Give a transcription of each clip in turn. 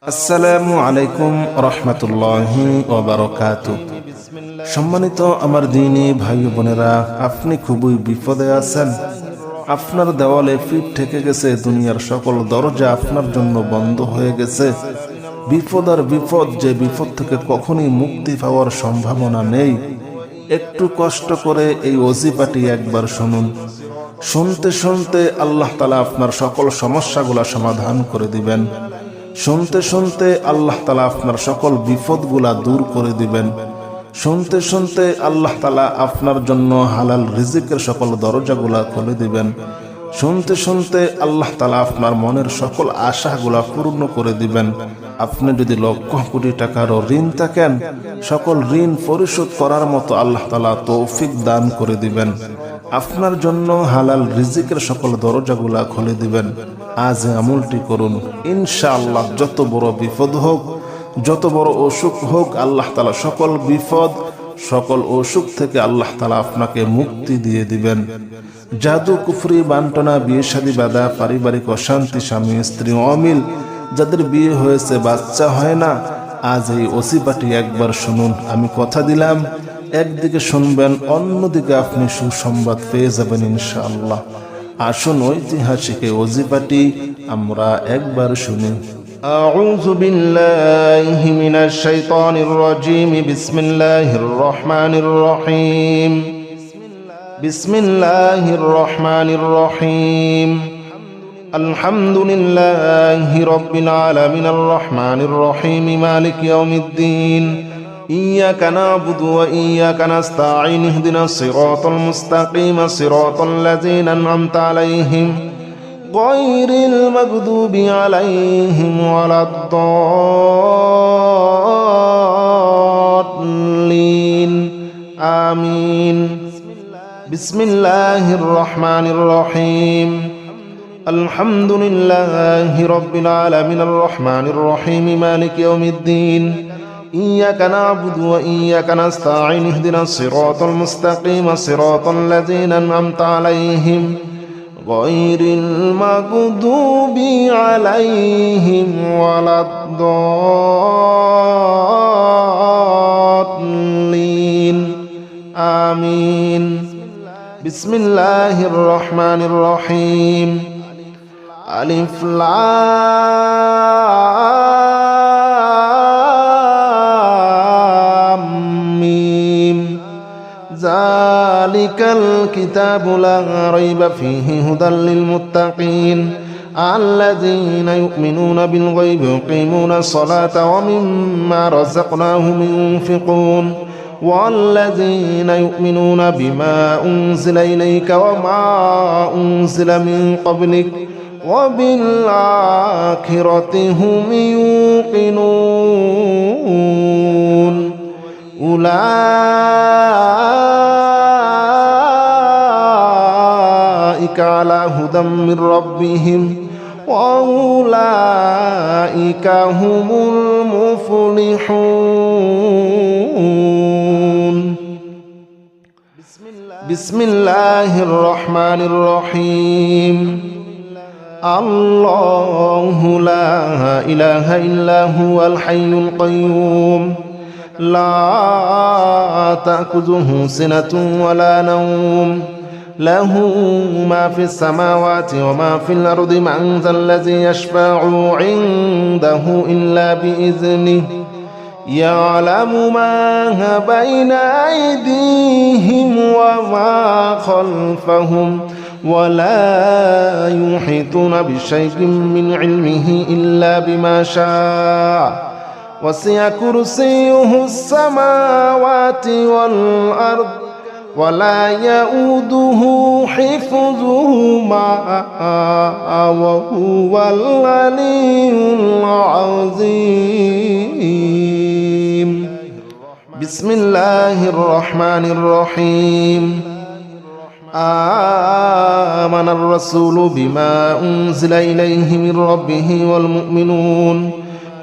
আসসালামু আলাইকুম রহমতুল্লাহি ওয়া বারাকাতুহু। সম্মানিত আমার দ্বীনী ভাই বোনেরা, আপনি খুবই বিপদে আছেন। আপনার দেওয়ালে পিঠ ঠেকে গেছে, দুনিয়ার সকল দরজা আপনার জন্য বন্ধ হয়ে গেছে। বিপদ আর বিপদ, যে বিপদ থেকে কখনই মুক্তি পাওয়ার সম্ভাবনা নেই। একটু কষ্ট করে এই ওজিফাটি একবার শুনুন। শুনতে শুনতে আল্লাহ তাআলা আপনার সকল সমস্যাগুলা সমাধান করে দিবেন। শুনতে শুনতে আল্লাহ তাআলা আপনার সকল বিপদগুলা দূর করে দিবেন। শুনতে শুনতে আল্লাহ তাআলা আপনার জন্য হালাল রিজিকের সকল দরজাগুলা খুলে দিবেন। শুনতে শুনতে আল্লাহ তাআলা আপনার মনের সকল আশাগুলা পূর্ণ করে দিবেন। আপনি যদি লক্ষ কোটি টাকারও ঋণ থাকেন, সকল ঋণ পরিশোধ করার মতো আল্লাহ তাআলা তৌফিক দান করে দিবেন। আপনার জন্য হালাল রিজিকের সকল দরজাগুলা খুলে দিবেন। আজ আমলটি করুন, ইনশাআল্লাহ যত বড় বিপদ হোক, যত বড় অসুখ হোক, আল্লাহ তাআলা সকল বিপদ, সকল অসুখ থেকে আল্লাহ তাআলা আপনাকে মুক্তি দিয়ে দিবেন। জাদু, কুফরি, বান্টনা, বিয়ে শাদী বাঁধা, পারিবারিক অশান্তি, স্বামী স্ত্রী অমিল, যাদের বিয়ে হয়েছে বাচ্চা হয় না, আজ এই ওসিফাটি একবার শুনুন। আমি কথা দিলাম, একদিকে শুনবেন, অন্যদিকে আপনি সুসংবাদ পেয়ে যাবেন ইনশাআল্লাহ। আসুন ঐতিহাসিক এই ওজিফাটি আমরা একবার শুনি। আউযু বিল্লাহি মিনাশ শাইতানির রাজীম। বিসমিল্লাহির রহমানির রহিম। বিসমিল্লাহির রহমানির রহিম। আলহামদুলিল্লাহি রাব্বিল আলামিন আর রহমানির রহিম মালিক ইয়াউমিদ্দিন। إياك نعبد وإياك نستعين اهدنا الصراط المستقيم صراط الذين أنعمت عليهم غير المغضوب عليهم ولا الضالين آمين. بسم الله الرحمن الرحيم. الحمد لله رب العالمين الرحمن الرحيم مالك يوم الدين. إياك نعبد وإياك نستعين اهدنا الصراط المستقيم صراط الذين أنعمت عليهم غير المغضوب عليهم ولا الضالين آمين. بسم الله الرحمن الرحيم. ألف ذلك الكتاب لا ريب فيه هدى للمتقين الذين يؤمنون بالغيب ويقيمون الصلاة ومما رزقناهم ينفقون والذين يؤمنون بما أنزل إليك وما أنزل من قبلك وبالآخرة هم يوقنون. أولئك على هدى من ربهم وأولئك هم المفلحون. بسم الله الرحمن الرحيم. الله لا إله إلا هو الحي القيوم لا تأخذه سنة ولا نوم له ما في السماوات وما في الأرض من ذا الذي يشفع عنده إلا بإذنه يعلم ما بين أيديهم وما خلفهم ولا يحيطون بشيء من علمه إلا بما شاء وسع كرسيه السماوات والأرض ولا يؤوده حفظهما وهو العلي العظيم. بسم الله الرحمن الرحيم. آمن الرسول بما أنزل إليه من ربه والمؤمنون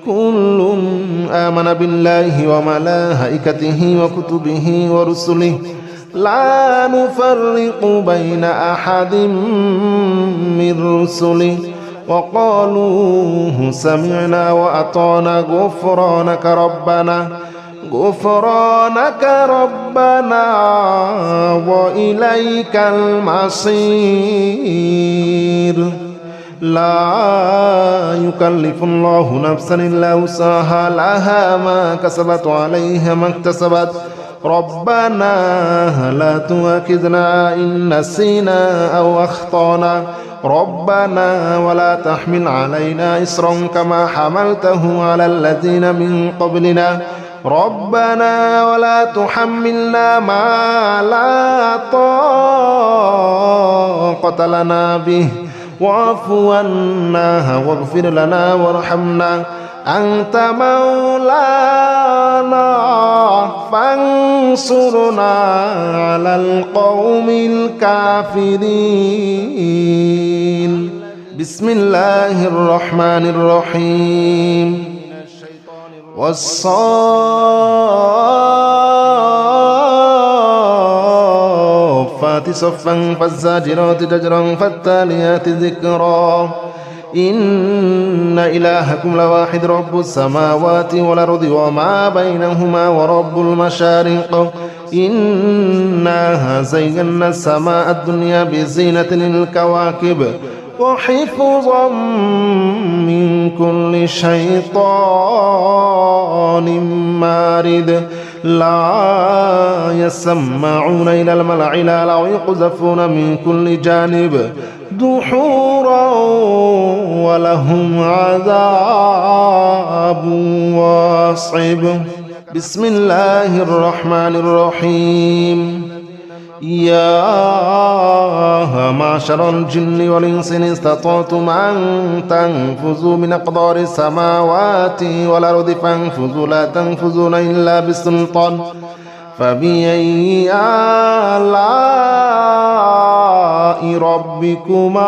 كل آمن بالله وملائكته وكتبه ورسله لا نفرق بين أحد من رسله وقالوا سمعنا وأطعنا غفرانك ربنا وإليك المصير لا يكلف الله نفسا إلا وسعها لها ما كسبت وعليها ما اكتسبت ربنا لا تؤاخذنا إن نسينا أو أخطأنا ربنا ولا تحمل علينا إصرا كما حملته على الذين من قبلنا ربنا ولا تحملنا ما لا طاقة لنا به واعف عنا واغفر لنا وارحمنا أنت مولانا فانصرنا على القوم الكافرين بسم الله الرحمن الرحيم والصافات صفا فالزاجرات زجرا فالتاليات ذكرا إن إلهكم لواحد رب السماوات والأرض وما بينهما ورب المشارق إنا زينا السماء الدنيا بزينة للكواكب وحفظا من كل شيطان مارد لا يسمعون إلى الملأ الأعلى ويقذفون من كل جانب دحورا ولهم عذاب واصب بسم الله الرحمن الرحيم يا معشر الجن والإنس إن استطعتم أن تنفذوا من أقدار السماوات والأرض فانفذوا لا تنفذون إلا بسلطان فبأي آلاء ربكما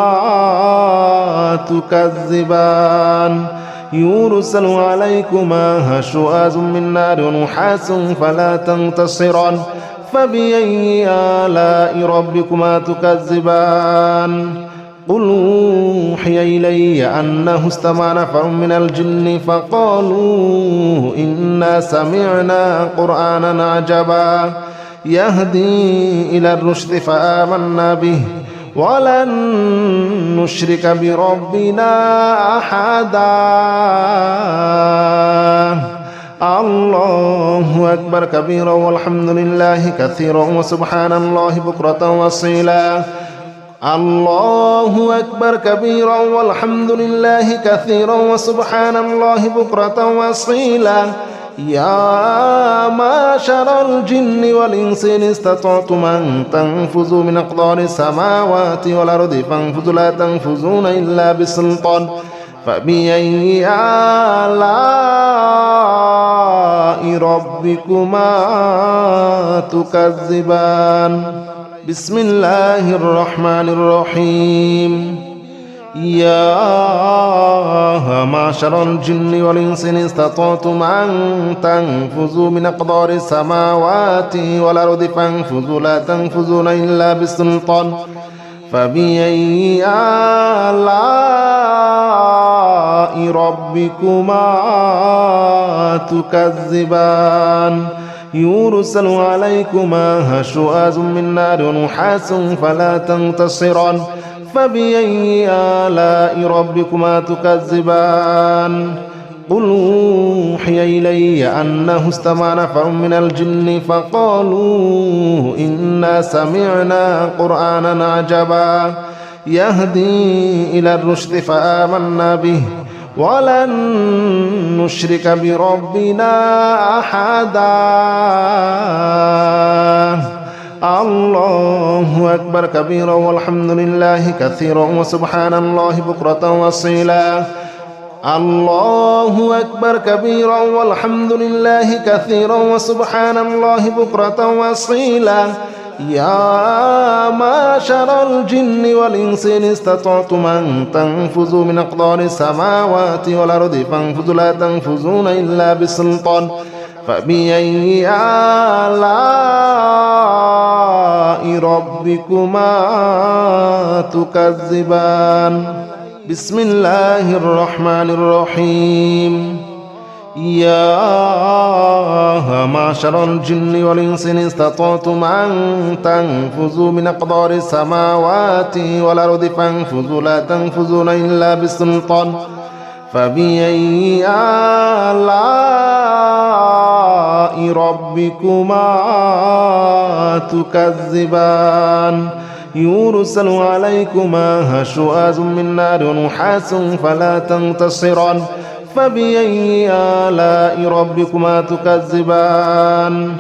تكذبان يرسل عليكما شواظ من نار ونحاس فلا تنتصران فبأي آلاء ربكما تكذبان قل أوحي إلي أنه استمع نفر من الجن فقالوا إنا سمعنا قرآنا عجبا يهدي إلى الرشد فآمنا به ولن نشرك بربنا أحدا الله أكبر كبيرا والحمد لله كثيرا وسبحان الله بكرة وأصيلا الله أكبر كبيرا والحمد لله كثيرا وسبحان الله بكرة وأصيلا يا معشر الجن والإنس إن استطعتم أن تنفذوا من أقدار السماوات والأرض فانفذوا لا تنفذون إلا بسلطان فبأي آلاء ربكما تكذبان بسم الله الرحمن الرحيم يا معشر الجن والإنس إن استطعتم أن تنفذوا من أقدار السماوات والأرض فانفذوا لا تنفذون إلا بسلطان فبأي آلاء ربكما تكذبان يرسل عليكما شواظ من نار ونحاس فلا تنتصران فبأي آلاء ربكما تكذبان قل أوحي إلي أنه استمع نفر من الجن فقالوا إنا سمعنا قرآنا عجبا يهدي إلى الرشد فآمنا به ولن نشرك بربنا أحدا الله أكبر كبيرا والحمد لله كثيرا وسبحان الله بكرة وأصيلا الله أكبر كبيرا والحمد لله كثيرا وسبحان الله بكرة وأصيلا يا معشر الجن والإنس إن استطعتم أن تنفذوا من أقدار السماوات والأرض فانفذوا لا تنفذون إلا بسلطان فبأي آلاء ربكما تكذبان بسم الله الرحمن الرحيم يا معشر الجن والإنس إن استطعتم أن تنفذوا من أقدار السماوات والأرض فانفذوا لا تنفذون إلا بسلطان فبأي آلاء ربكما تكذبان يرسل عليكما شواظ من نار ونحاس فلا تنتصران فبأي آلاء ربكما تكذبان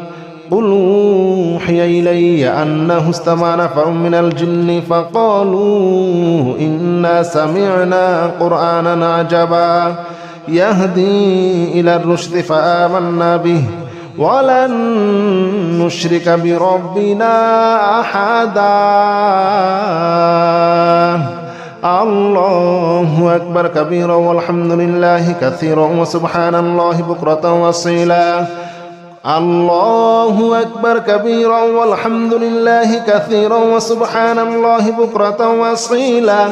قل أوحي إلي أنه استمع نفر من الجن فقالوا إنا سمعنا قرآنا عجبا يهدي إلى الرشد فآمنا به ولن نشرك بربنا أحدا الله أكبر كبيرا والحمد لله كثيرا وسبحان الله بكرة وأصيلا الله أكبر كبيرا والحمد لله كثيرا وسبحان الله بكرة وأصيلا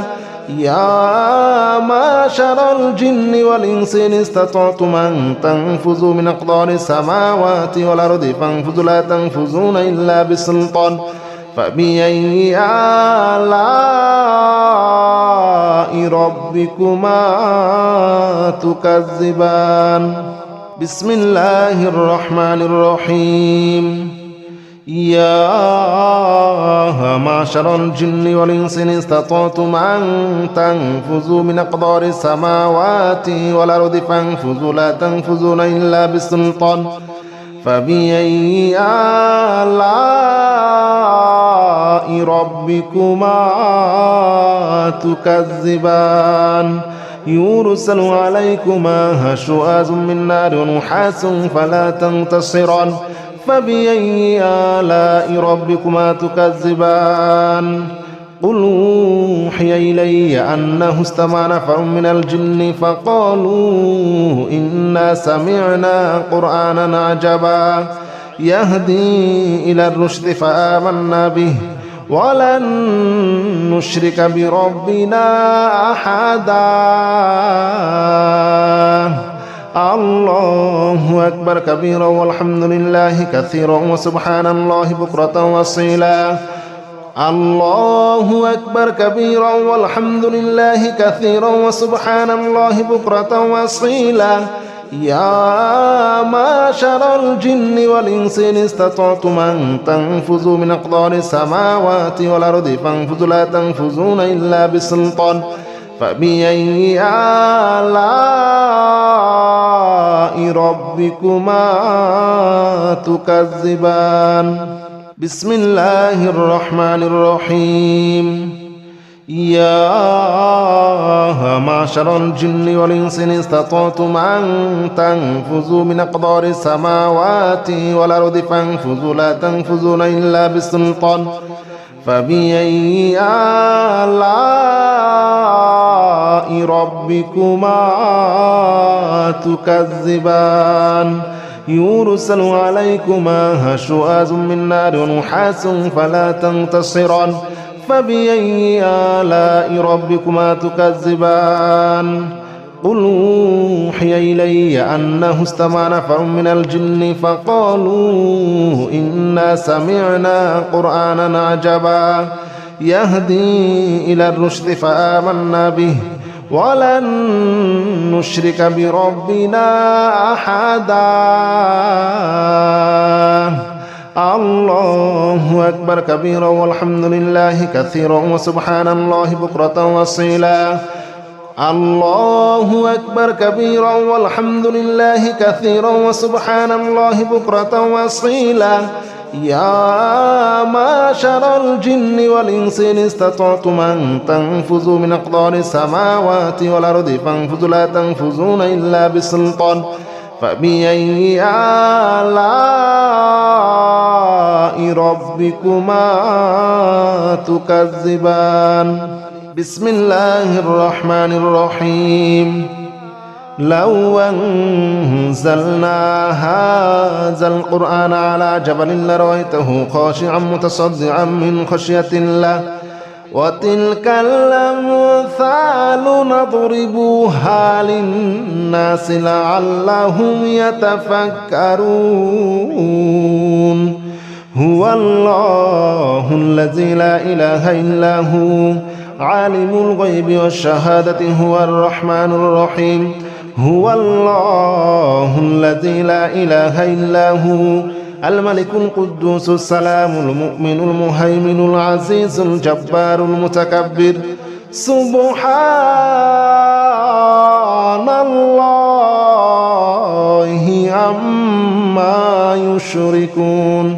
يا معشر الجن والإنس إن استطعتم أن تنفذوا من أقدار السماوات والأرض فانفذوا لا تنفذون إلا بسلطان فبأي آلاء ربكما تكذبان بسم الله الرحمن الرحيم يا معشر الجن والإنس إن استطعتم أن تنفذوا من أقدار السماوات والأرض فانفذوا لا تنفذون إلا بسلطان فبأي آلاء ربكما تكذبان يرسل عليكما شواظ من نار ونحاس فلا تنتصران فبأي آلاء ربكما تكذبان قل أوحي إلي أنه استمع نفر من الجن فقالوا إنا سمعنا قرآنا عجبا يهدي إلى الرشد فآمنا به ولن نشرك بربنا أحدا الله أكبر كبيرا والحمد لله كثيرا وسبحان الله بكرة وأصيلا الله أكبر كبيرا والحمد لله كثيرا وسبحان الله بكرة وأصيلا يا معشر الجن والإنس إن استطعتم أن تنفذوا من أقدار السماوات والأرض فانفذوا لا تنفذون إلا بسلطان فبأي آلاء ربكما تكذبان بسم الله الرحمن الرحيم يا معشر الجن والإنس إن استطعتم أن تنفذوا من أقدار السماوات والأرض فانفذوا لا تنفذون إلا بسلطان فبأي آلاء ربكما تكذبان يرسل عليكما شواظ من نار ونحاس فلا تنتصران فبأي آلاء ربكما تكذبان قل أوحي إلي أنه استمع نفر من الجن فقالوا إنا سمعنا قرآنا عجبا يهدي إلى الرشد فآمنا به ولن نشرك بربنا أحدا الله أكبر كبيرا والحمد لله كثيرا وسبحان الله بكرة وأصيلا الله أكبر كبيرا والحمد لله كثيرا وسبحان الله بكرة وأصيلا يا معشر الجن والإنس إن استطعتم أن تنفذوا من أقدار السماوات والأرض فانفذوا لا تنفذون إلا بسلطان فبأي آلاء ربكما تكذبان بسم الله الرحمن الرحيم لو أنزلنا هذا القرآن على جبل لرأيته خاشعا متصدعا من خشية الله وتلك الأمثال نضربها للناس لعلهم يتفكرون هو الله الذي لا إله إلا هو عالم الغيب والشهادة هو الرحمن الرحيم هو الله الذي لا إله إلا هو الملك القدوس السلام المؤمن المهيمن العزيز الجبار المتكبر سبحان الله عما يشركون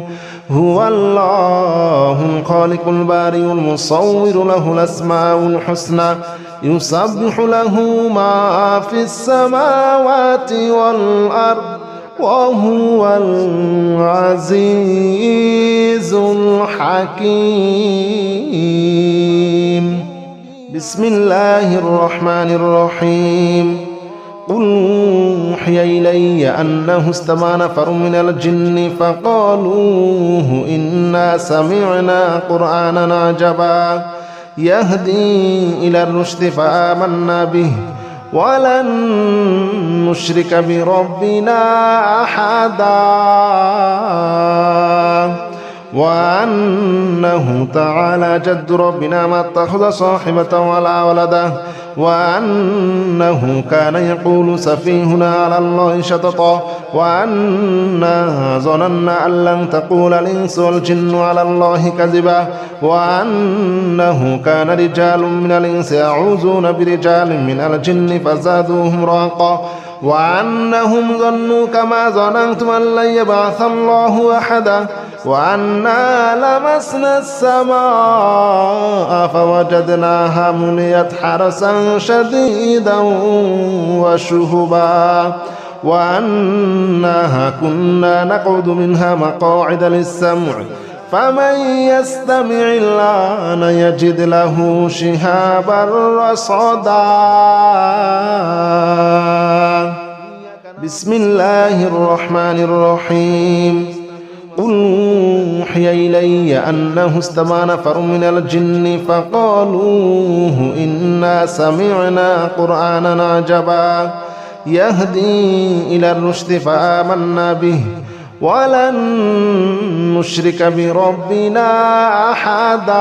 هو الله الخالق البارئ المصور له الأسماء الحسنى يسبح له ما في السماوات والأرض وهو العزيز الحكيم بسم الله الرحمن الرحيم قل أوحي إلي أنه استمع نفر من الجن فقالوا إنا سمعنا قرآنا عجبا يهدي إلى الرشد فآمنا به ولن نشرك بربنا أحدا وأنه تعالى جد ربنا ما اتخذ صاحبة ولا ولدا وأنه كان يقول سفيهنا على الله شططا وأنا ظننا أن لن تقول الإنس والجن على الله كذبا وأنه كان رجال من الإنس يعوذون برجال من الجن فزادوهم رهقا وأنهم ظنوا كما ظننتم أن لن يبعث الله أحدا وأنا لمسنا السماء فوجدناها مليت حرسا شديدا وشهبا وأنها كنا نقعد منها مقاعد للسمع فمن يستمع الآن يجد له شهابا رصدا بسم الله الرحمن الرحيم قل أوحي إلي أنه استمع نفر من الجن فقالوا إنا سمعنا قرآنا عجبا يهدي إلى الرشد فآمنا به ولن نشرك بربنا أحدا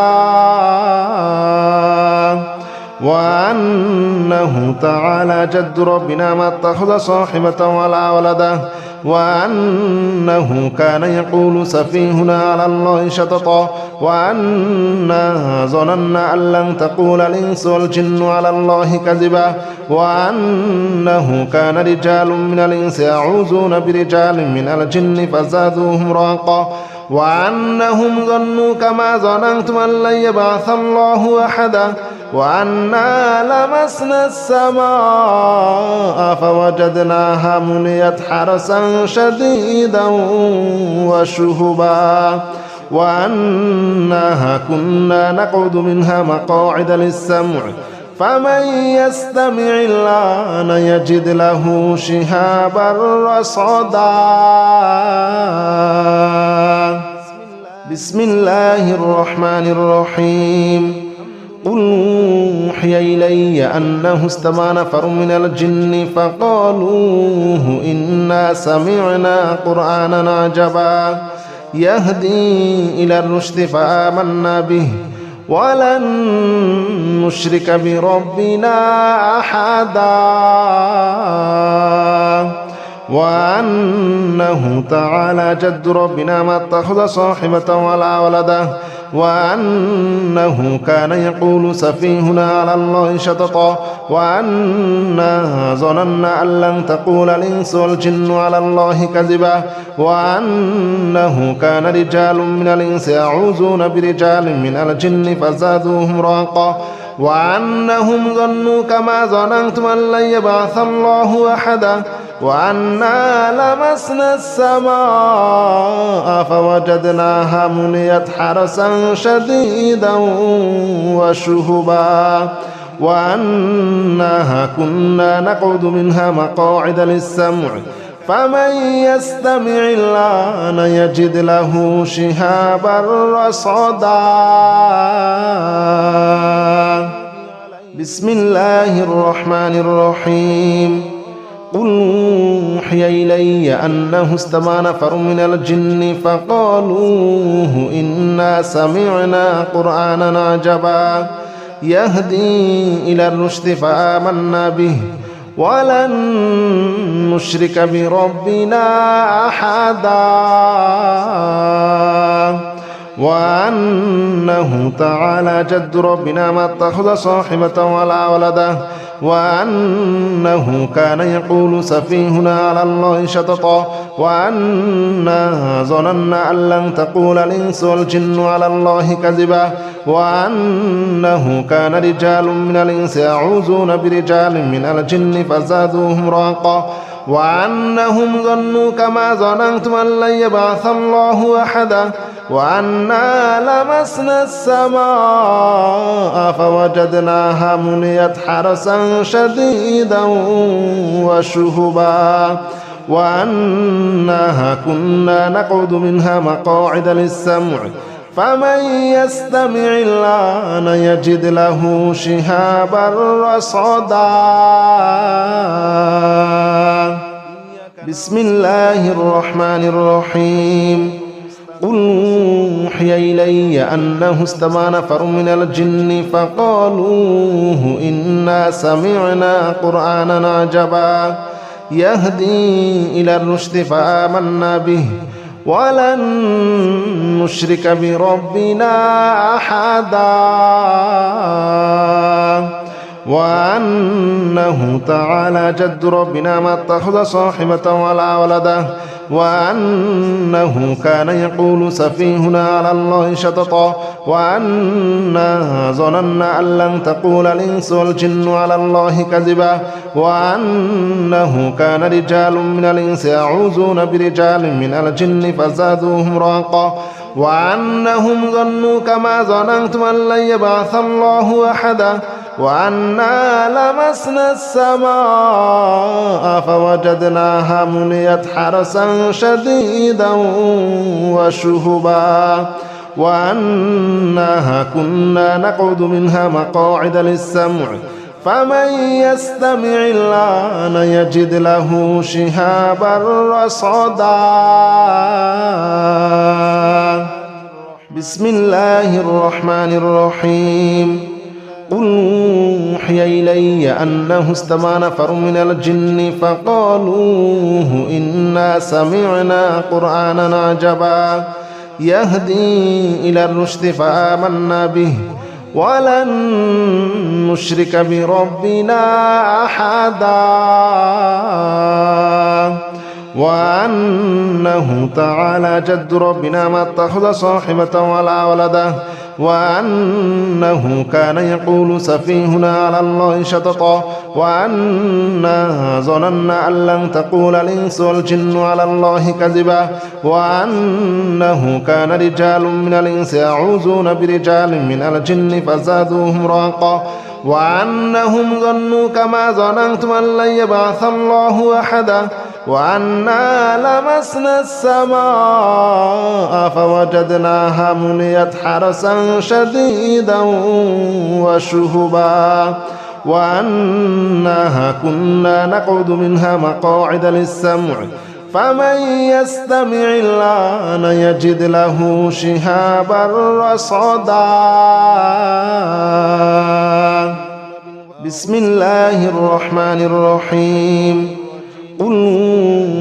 وأنه تعالى جد ربنا ما اتخذ صاحبة ولا ولدا وأنه كان يقول سفيهنا على الله شططا وأنا ظننا أن لن تقول الإنس والجن على الله كذبا وأنه كان رجال من الإنس يعوذون برجال من الجن فزادوهم رهقا وأنهم ظنوا كما ظننتم أن لن يبعث الله أحدا وأنا لمسنا السماء فوجدناها مليت حرسا شديدا وشهبا وأنها كنا نقعد منها مقاعد للسمع فمن يستمع الآن يجد له شهابا رصدا بسم الله الرحمن الرحيم قل أوحي إلي أنه استمع نفر من الجن فقالوا إنا سمعنا قرآنا عجبا يهدي إلى الرشد فآمنا به ولن نشرك بربنا أحدا وأنه تعالى جد ربنا ما اتخذ صاحبة ولا ولدا وأنه كان يقول سفيهنا على الله شططا وأنا ظننا أن لن تقول الإنس والجن على الله كذبا وأنه كان رجال من الإنس يعوذون برجال من الجن فزادوهم رهقا وأنهم ظنوا كما ظننتم أن لن يبعث الله أحدا وأنا لمسنا السماء فوجدناها مليت حرسا شديدا وشهبا وأنها كنا نقعد منها مقاعد للسمع فمن يستمع الآن يجد له شهابا رصدا بسم الله الرحمن الرحيم قل أوحي إلي أنه استمع نفر من الجن فقالوا إنا سمعنا قرآنا عجبا يهدي إلى الرشد فآمنا به ولن نشرك بربنا أحدا وأنه تعالى جد ربنا ما اتخذ صاحبة ولا ولدا وأنه كان يقول سفيهنا على الله شططا وأنا ظننا أن لن تقول الإنس والجن على الله كذبا وأنه كان رجال من الإنس يعوذون برجال من الجن فزادوهم رهقا وأنهم ظنوا كما ظننتم أن لن يبعث الله أحدا وأنا لمسنا السماء فوجدناها مليت حرسا شديدا وشهبا وأنها كنا نقعد منها مقاعد للسمع فمن يستمع الآن يجد له شهابا رصدا بسم الله الرحمن الرحيم قل أوحي إلي أنه استمع نفر من الجن فقالوا إنا سمعنا قرآنا عجبا يهدي إلى الرشد فآمنا به ولن نشرك بربنا أحدا وأنه تعالى جد ربنا ما اتخذ صاحبة ولا ولدا وأنه كان يقول سفيهنا على الله شططا وأنا ظننا أن لن تقول الإنس والجن على الله كذبا وأنه كان رجال من الإنس يعوذون برجال من الجن فزادوهم رهقا وأنهم ظنوا كما ظننتم أن لن يبعث الله أحدا وأنا لمسنا السماء فوجدناها مليت حرسا شديدا وشهبا وأنها كنا نقعد منها مقاعد للسمع فمن يستمع الآن يجد له شهابا رصدا بسم الله الرحمن الرحيم قل أوحي إلي أنه استمع نفر من الجن فقالوا إنا سمعنا قرآنا عجبا يهدي إلى الرشد فآمنا به ولن نشرك بربنا أحدا وأنه تعالى جد ربنا ما اتخذ صاحبة ولا ولدا وأنه كان يقول سفيهنا على الله شططا وأنا ظننا أن لن تقول الإنس والجن على الله كذبا وأنه كان رجال من الإنس يعوذون برجال من الجن فزادوهم رهقا وأنهم ظنوا كما ظننتم أن لن يبعث الله أحدا وأنا لمسنا السماء فوجدناها مليت حرسا شديدا وشهبا وأنها كنا نقعد منها مقاعد للسمع فمن يستمع الآن يجد له شهابا رصدا بسم الله الرحمن الرحيم قل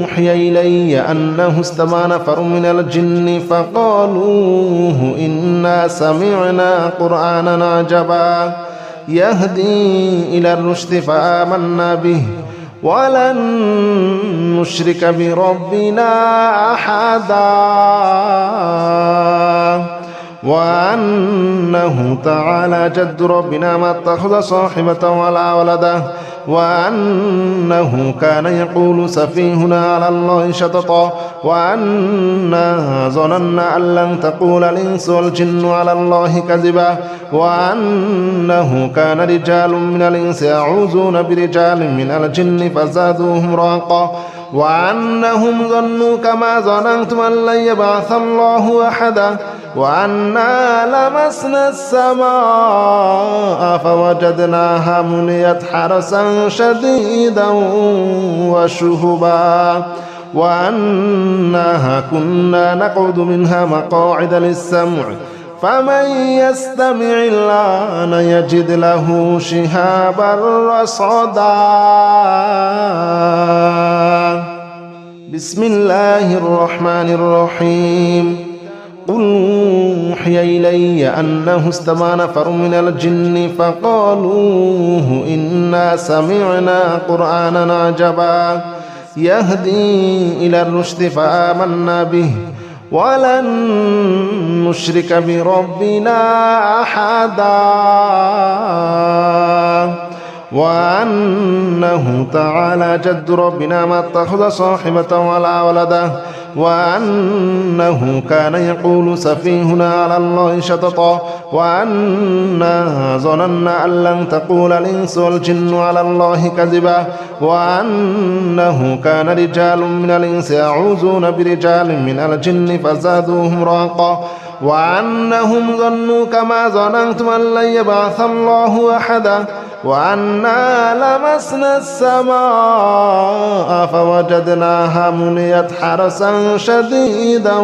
أوحي إلي أنه استمع نفر من الجن فقالوا إنا سمعنا قرآنا عجبا يهدي إلى الرشد فآمنا به ولن نشرك بربنا أحدا وأنه تعالى جد ربنا ما اتخذ صاحبة ولا ولدا وأنه كان يقول سفيهنا على الله شططا وأنا ظننا أن لن تقول الإنس والجن على الله كذبا وأنه كان رجال من الإنس يعوذون برجال من الجن فزادوهم رهقا وأنهم ظنوا كما ظننتم أن لن يبعث الله أحدا وأنا لمسنا السماء فوجدناها مليت حرسا شديدا وشهبا وأنها كنا نقعد منها مقاعد للسمع فمن يستمع الآن يجد له شهابا رصدا بسم الله الرحمن الرحيم قل أوحي إلي أنه استمع نفر من الجن فقالوا إنا سمعنا قرآنا عجبا يهدي إلى الرشد فآمنا به ولن نشرك بربنا أحدا وأنه تعالى جد ربنا ما اتخذ صاحبة ولا ولدا وأنه كان يقول سفيهنا على الله شططا وأنا ظننا أن لن تقول الإنس والجن على الله كذبا وأنه كان رجال من الإنس يعوذون برجال من الجن فزادوهم رهقا وأنهم ظنوا كما ظننتم أن لن يبعث الله أحدا وأنا لمسنا السماء فوجدناها مليت حرسا شديدا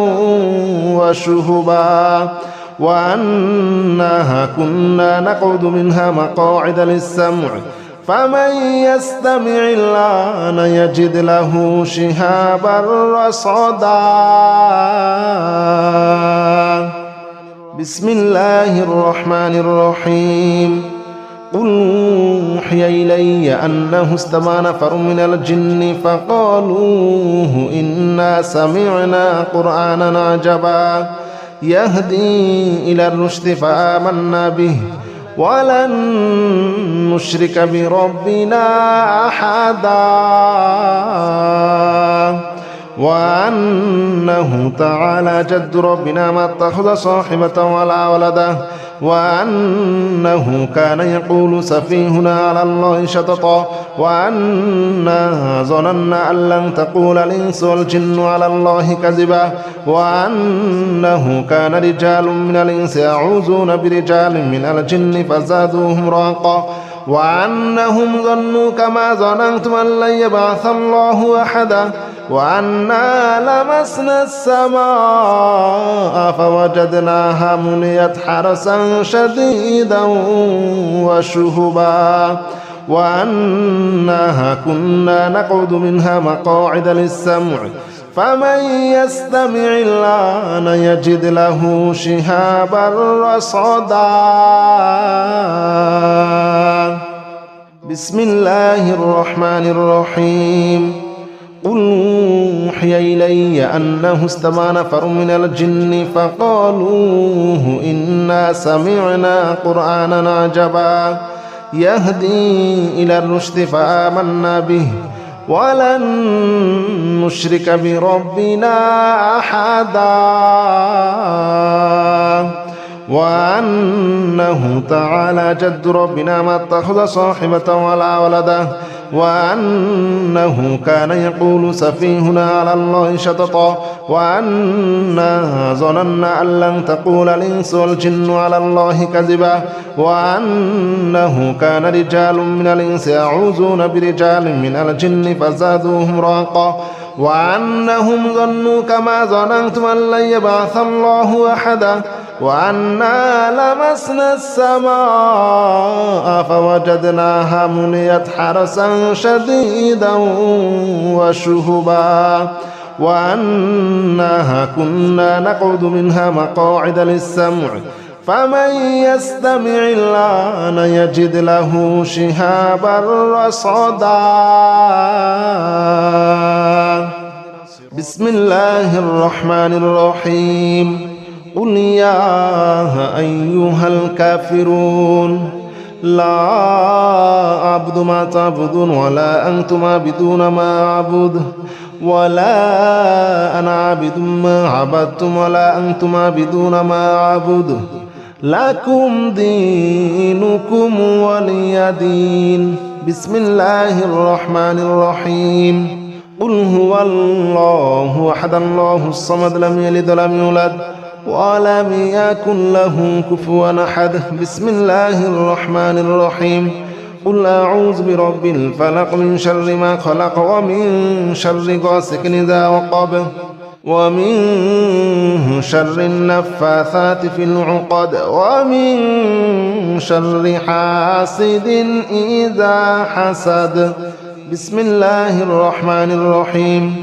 وشهبا وأنها كنا نقعد منها مقاعد للسمع فمن يستمع الآن يجد له شهابا رصدا بسم الله الرحمن الرحيم قل أوحي إلي أنه استمع نفر من الجن فقالوا إنا سمعنا قرآنا عجبا يهدي إلى الرشد فآمنا به ولن نشرك بربنا أحدا وأنه تعالى جد ربنا ما اتخذ صاحبة ولا ولدا وأنه كان يقول سفيهنا على الله شططا وأنا ظننا أن لن تقول الإنس والجن على الله كذبا وأنه كان رجال من الإنس يعوذون برجال من الجن فزادوهم رهقا وأنهم ظنوا كما ظننتم أن لن يبعث الله أحدا وأنا لمسنا السماء فوجدناها مليت حرسا شديدا وشهبا وأنها كنا نقعد منها مقاعد للسمع فمن يستمع الآن يجد له شهابا رصدا بسم الله الرحمن الرحيم قل أوحي إلي أنه استمع نفر من الجن فقالوا إنا سمعنا قرآنا عجبا يهدي إلى الرشد فآمنا به ولن نشرك بربنا أحدا وأنه تعالى جد ربنا ما اتخذ صاحبة ولا ولدا وأنه كان يقول سفيهنا على الله شططا وأنا ظننا أن لن تقول الإنس والجن على الله كذبا وأنه كان رجال من الإنس يعوذون برجال من الجن فزادوهم رهقا وأنهم ظنوا كما ظننتم أن لن يبعث الله أحدا وأنا لمسنا السماء فوجدناها مليت حرسا شديدا وشهبا وأنها كنا نقعد منها مقاعد للسمع فمن يستمع الآن يجد له شهابا رصدا بسم الله الرحمن الرحيم قل يا أيها الكافرون لا أعبد ما تعبدون ولا أنتم عابدون ما أعبد ولا أنا عابد ما عبدتم ولا أنتم عابدون ما أعبد لكم دينكم ولي دين بسم الله الرحمن الرحيم قل هو الله أحد الله الصمد لم يلد ولم يولد ولم يكن له كفوا أحد بسم الله الرحمن الرحيم قل أعوذ برب الفلق من شر ما خلق ومن شر غاسق إذا وقب ومن شر النفاثات في العقد ومن شر حاسد إذا حسد بسم الله الرحمن الرحيم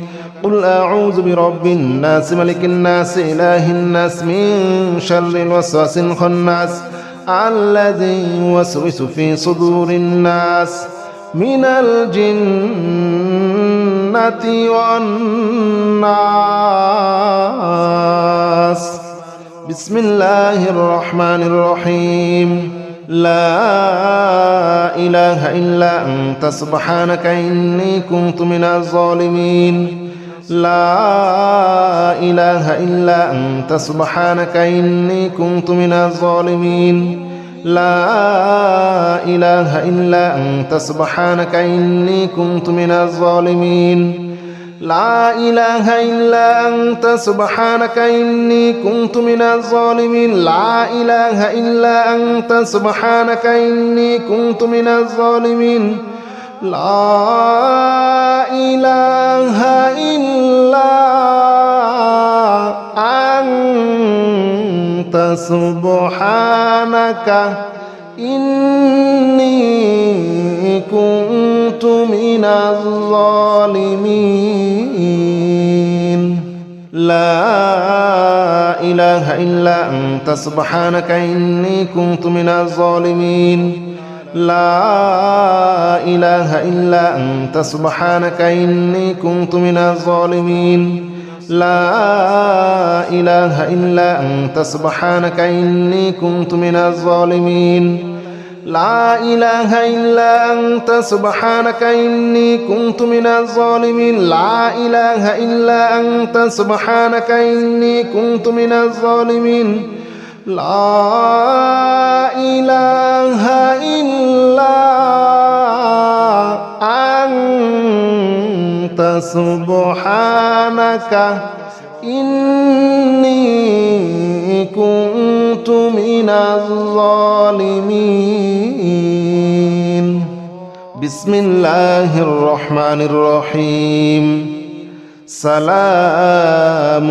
قل أعوذ برب الناس ملك الناس إله الناس من شر الوسواس الخناس الذي يوسوس في صدور الناس من الجنة والناس بسم الله الرحمن الرحيم لا إله إلا أنت سبحانك إني كنت من الظالمين لا إله إلا أنت سبحانك إني كنت من الظالمين لا إله إلا أنت سبحانك إني كنت من الظالمين لا إله إلا أنت سبحانك إني كنت من الظالمين لا إله إلا أنت سبحانك إني كنت من الظالمين لا إله إلا أنت سبحانك إني كنت من الظالمين لا إله إلا أنت سبحانك إني كنت من الظالمين لا إله إلا أنت سبحانك إني كنت من الظالمين لا إله إلا أنت سبحانك إني كنت من الظالمين لا إله إلا أنت سبحانك إني كنت من الظالمين لا إله إلا أنت سبحانك إني كنت من الظالمين لا إله إلا أنت سبحانك إني كنت من الظالمين بسم الله الرحمن الرحيم سلام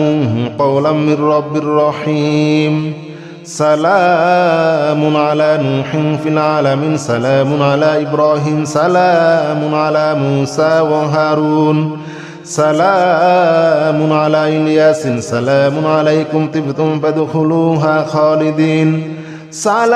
قولا من رب رحيم سلام على نوح في العالمين سلام على إبراهيم سلام على موسى وهارون سلام على إلياس سلام عليكم طبتم فادخلوها خالدين سلام